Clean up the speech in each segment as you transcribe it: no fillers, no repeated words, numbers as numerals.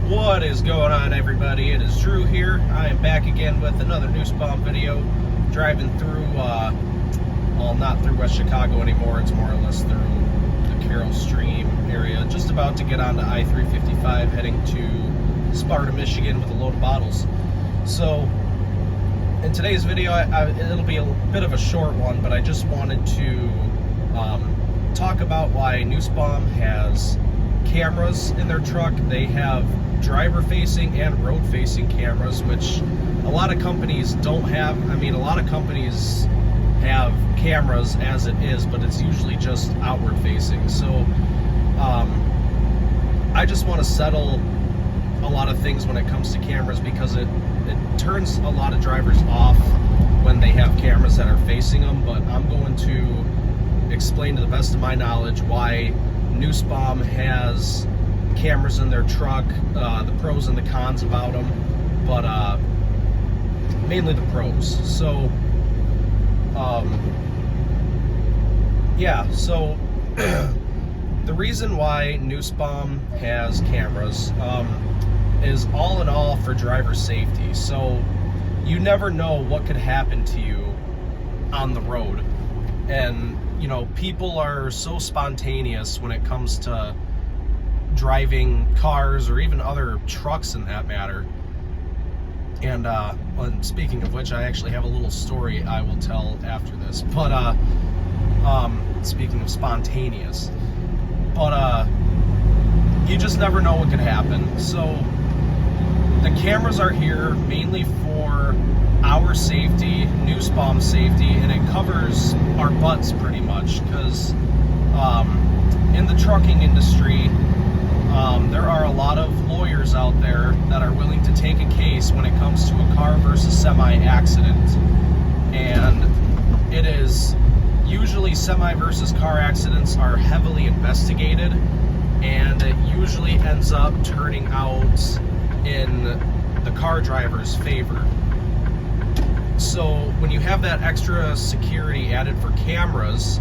What is going on, everybody? It is Drew here. I am back again with another Nussbaum video, driving through, well, not through West Chicago anymore. It's more or less through the Carroll Stream area. Just about to get onto I-355, heading to Sparta, Michigan with a load of bottles. So, in today's video, it'll be a bit of a short one, but I just wanted to talk about why Nussbaum has cameras in their truck. They have driver-facing and road-facing cameras, which a lot of companies don't have. I mean, a lot of companies have cameras as it is, but it's usually just outward-facing. So I just want to settle a lot of things when it comes to cameras, because it turns a lot of drivers off when they have cameras that are facing them. But I'm going to explain to the best of my knowledge why Nussbaum has cameras in their truck, the pros and the cons about them, but mainly the pros. So yeah, so the reason why Nussbaum has cameras is all in all for driver safety. So you never know what could happen to you on the road. And you know, people are so spontaneous when it comes to driving cars or even other trucks in that matter. And speaking of which, I actually have a little story I will tell after this. But speaking of spontaneous, but you just never know what could happen. So the cameras are here mainly for our safety, Nussbaum's safety, and it covers our butts pretty much, because in the trucking industry, there are a lot of lawyers out there that are willing to take a case when it comes to a car versus semi accident. And it is usually semi versus car accidents are heavily investigated, and it usually ends up turning out in the car driver's favor. So when you have that extra security added for cameras,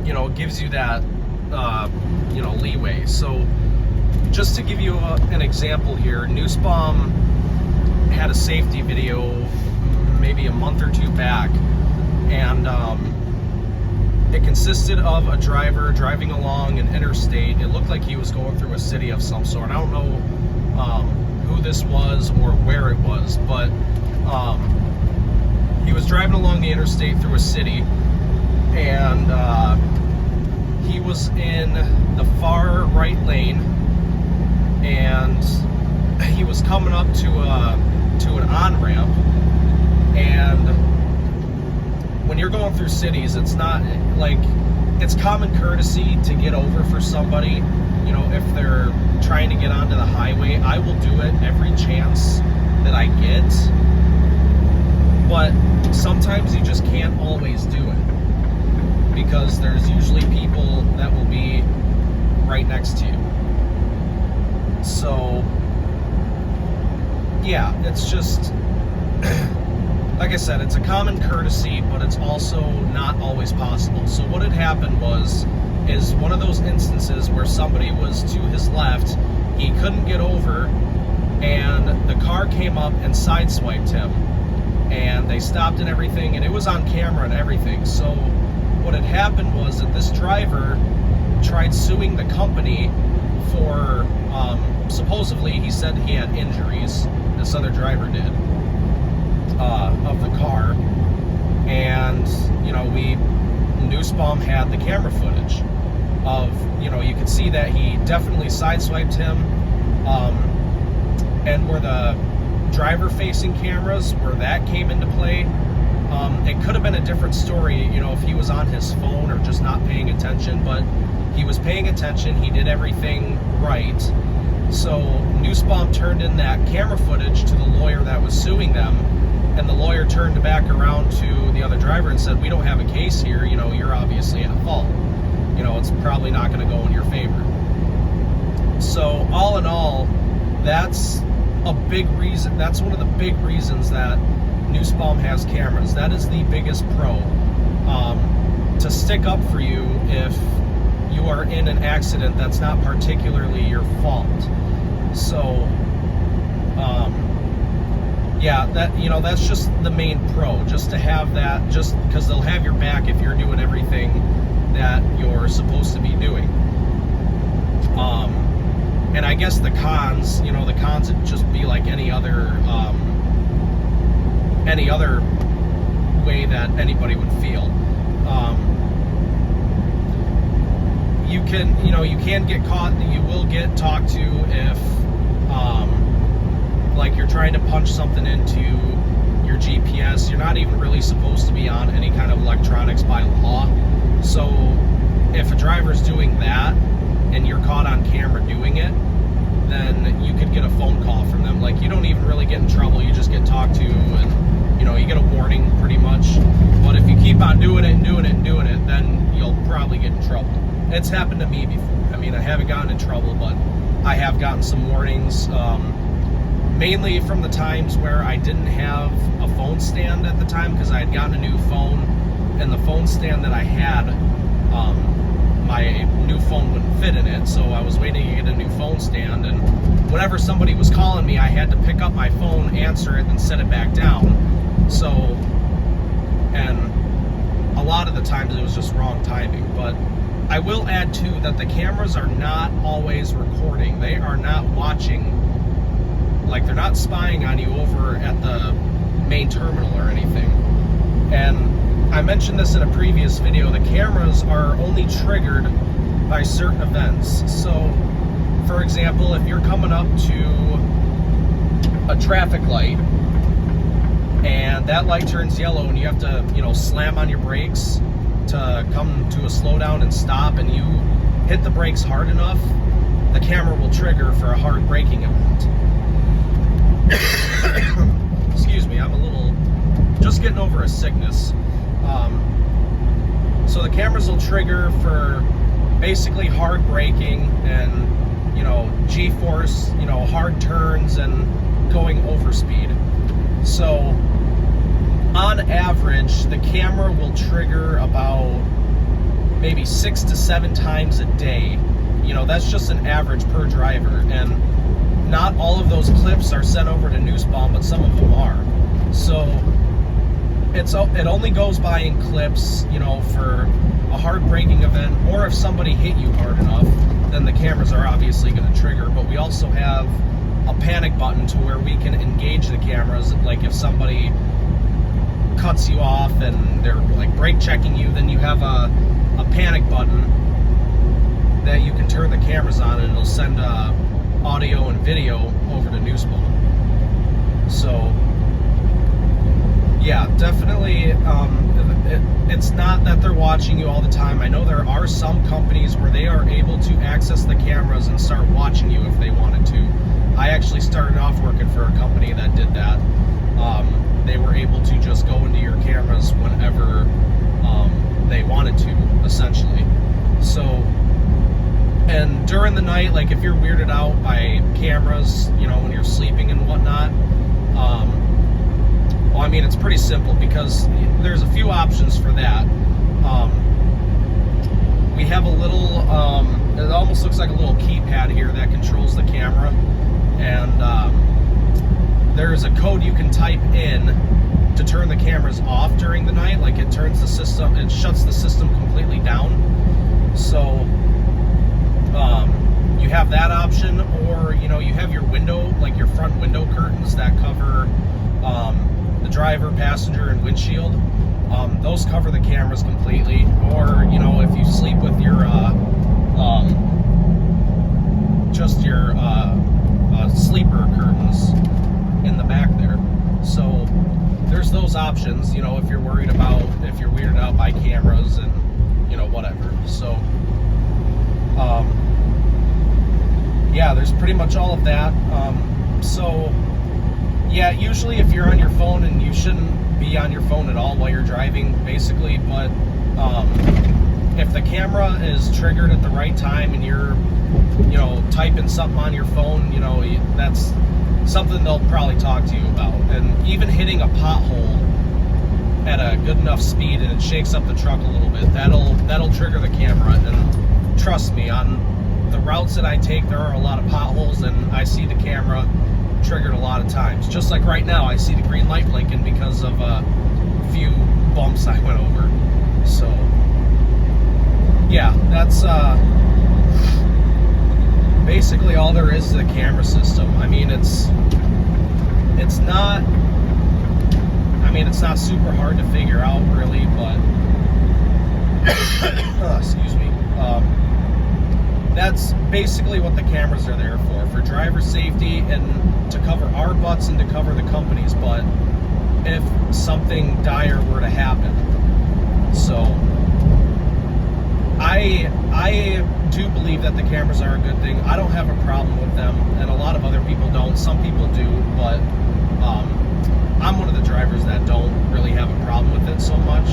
you know, it gives you that, you know, leeway. So just to give you an example here, Nussbaum had a safety video maybe a month or two back, and it consisted of a driver driving along an interstate. It looked like he was going through a city of some sort. I don't know who this was or where it was, but he was driving along the interstate through a city, and he was in the far right lane, and he was coming up to an on-ramp. And when you're going through cities, it's not like, it's common courtesy to get over for somebody. You know, if they're trying to get onto the highway, I will do it every chance that I get. But sometimes you just can't always do it, because there's usually people that will be right next to you. So yeah, it's just like I said, it's a common courtesy, but it's also not always possible. So what had happened is one of those instances where somebody was to his left, he couldn't get over, and the car came up and sideswiped him, and they stopped and everything, and it was on camera and everything. So what had happened was that this driver tried suing the company for, supposedly he said he had injuries, this other driver did, of the car. And you know, Nussbaum had the camera footage of, you know, you could see that he definitely sideswiped him, and where the driver-facing cameras, where that came into play, it could have been a different story, you know, if he was on his phone or just not paying attention, but he was paying attention, he did everything right. So Nussbaum turned in that camera footage to the lawyer that was suing them, and the lawyer turned back around to the other driver and said, "We don't have a case here, you know, you're obviously at fault. You know, it's probably not going to go in your favor." So all in all, that's a big reason. That's one of the big reasons that Nussbaum has cameras. That is the biggest pro, to stick up for you if you are in an accident that's not particularly your fault. So, yeah, that's just the main pro, just to have that, just because they'll have your back if you're doing everything that you're supposed to be doing. And I guess the cons would just be like any other way that anybody would feel. You can get caught. You will get talked to if, like, you're trying to punch something into your GPS. You're not even really supposed to be on any kind of electronics by law. So if a driver's doing that and you're caught on camera doing it, then you could get a phone call from them. Like, you don't even really get in trouble. You just get talked to, and you get a warning pretty much. But if you keep on doing it, then you'll probably get in trouble. It's happened to me before. I mean, I haven't gotten in trouble, but I have gotten some warnings, mainly from the times where I didn't have a phone stand at the time, because I had gotten a new phone, and the phone stand that I had, my new phone wouldn't fit in it, so I was waiting to get a new phone stand, and whenever somebody was calling me, I had to pick up my phone, answer it, and set it back down. So, and a lot of the times it was just wrong timing. But I will add too that the cameras are not always recording. They are not watching, like, they're not spying on you over at the main terminal or anything. And I mentioned this in a previous video, the cameras are only triggered by certain events. So, for example, if you're coming up to a traffic light and that light turns yellow and you have to, slam on your brakes to come to a slowdown and stop, and you hit the brakes hard enough, the camera will trigger for a hard braking event. Excuse me, I'm just getting over a sickness. So the cameras will trigger for basically hard braking and, G-force, hard turns and going over speed. So on average, the camera will trigger about maybe 6 to 7 times a day. That's just an average per driver. And not all of those clips are sent over to Nussbaum, but some of them are. So it only goes by in clips, for a hard braking event, or if somebody hit you hard enough, then the cameras are obviously going to trigger. But we also have a panic button to where we can engage the cameras. Like, if somebody cuts you off and they're like brake checking you, then you have a panic button that you can turn the cameras on, and it'll send audio and video over to Nussbaum. So yeah, definitely, it's not that they're watching you all the time. I know there are some companies where they are able to access the cameras and start watching you if they wanted to. I actually started off working for a company that did that. They were able to just go into your cameras whenever they wanted to, essentially. So, and during the night, like, if you're weirded out by cameras, when you're sleeping and whatnot, well, I mean, it's pretty simple, because there's a few options for that. We have a little, it almost looks like a little keypad here that controls the camera, and there's a code you can type in to turn the cameras off during the night. Like, it turns the system, it shuts the system completely down. So you have that option, or you have your window, like your front window curtains that cover the driver, passenger, and windshield. Those cover the cameras completely. Or if you sleep with your just your sleeper curtains in the back there. So there's those options, if you're weirded out by cameras and whatever. So yeah, there's pretty much all of that. So yeah, usually if you're on your phone, and you shouldn't be on your phone at all while you're driving, basically, but if the camera is triggered at the right time and you're typing something on your phone, that's something they'll probably talk to you about. And even hitting a pothole at a good enough speed and it shakes up the truck a little bit, that'll trigger the camera. And trust me, on the routes that I take, there are a lot of potholes, and I see the camera triggered a lot of times. Just like right now, I see the green light blinking because of a few bumps I went over. So, yeah, that's basically all there is to the camera system. I mean, it's not. I mean, it's not super hard to figure out, really, but excuse me. That's basically what the cameras are there for driver safety and to cover our butts and to cover the company's butt if something dire were to happen. So I do believe that the cameras are a good thing. I don't have a problem with them, and a lot of other people don't. Some people do, but I'm one of the drivers that don't really have a problem with it so much.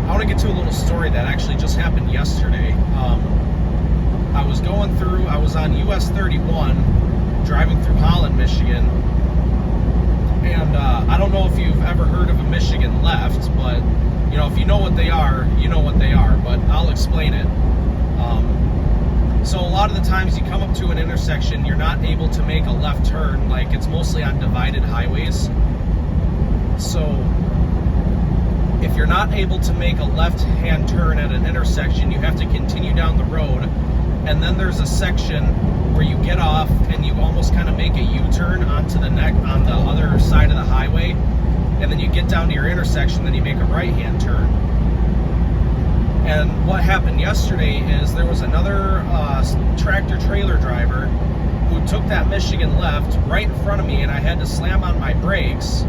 I want to get to a little story that actually just happened yesterday. I was going through, I was on US 31 driving through Holland, Michigan, and I don't know if you've ever heard of a Michigan left, but you know, if you know what they are, you know what they are, but I'll explain it. So a lot of the times you come up to an intersection, you're not able to make a left turn, like it's mostly on divided highways. So if you're not able to make a left-hand turn at an intersection, you have to continue down the road, and then there's a section where you get off and you almost kind of make a U-turn onto the on the other side of the highway, and then you get down to your intersection, then you make a right-hand turn. And what happened yesterday is there was another tractor-trailer driver who took that Michigan left right in front of me, and I had to slam on my brakes.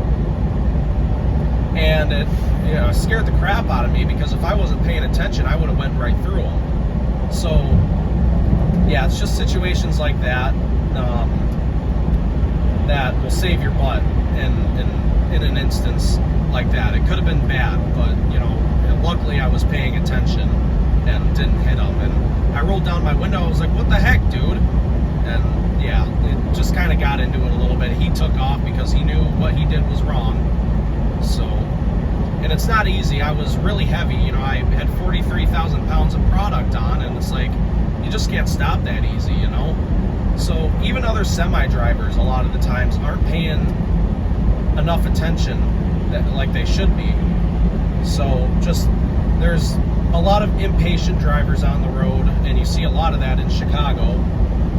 And it, you know, scared the crap out of me, because if I wasn't paying attention, I would have went right through him. So, yeah, it's just situations like that that will save your butt in an instance like that. It could have been bad, but, you know, luckily I was paying attention and didn't hit him. And I rolled down my window. I was like, what the heck, dude? And, yeah, it just kind of got into it a little bit. He took off because he knew what he did was wrong. So, and it's not easy. I was really heavy, you know, I had 43,000 pounds of product on, and it's like, you just can't stop that easy, you know? So even other semi-drivers, a lot of the times, aren't paying enough attention like they should be. So just, there's a lot of impatient drivers on the road, and you see a lot of that in Chicago,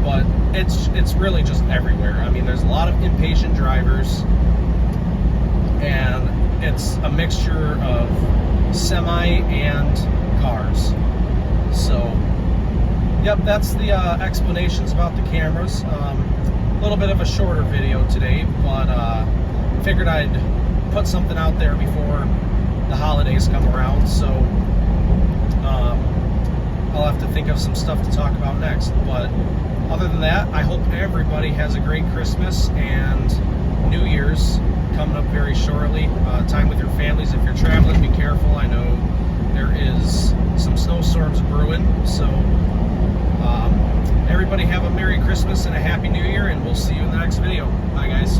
but it's really just everywhere. I mean, there's a lot of impatient drivers, and it's a mixture of semi and cars. So, yep, that's the explanations about the cameras. A little bit of a shorter video today, but figured I'd put something out there before the holidays come around. So I'll have to think of some stuff to talk about next. But other than that, I hope everybody has a great Christmas and New Year's coming up very shortly. Time with your families. If you're traveling, be careful. I know there is some snowstorms brewing. So everybody have a Merry Christmas and a Happy New Year, and we'll see you in the next video. Bye, guys.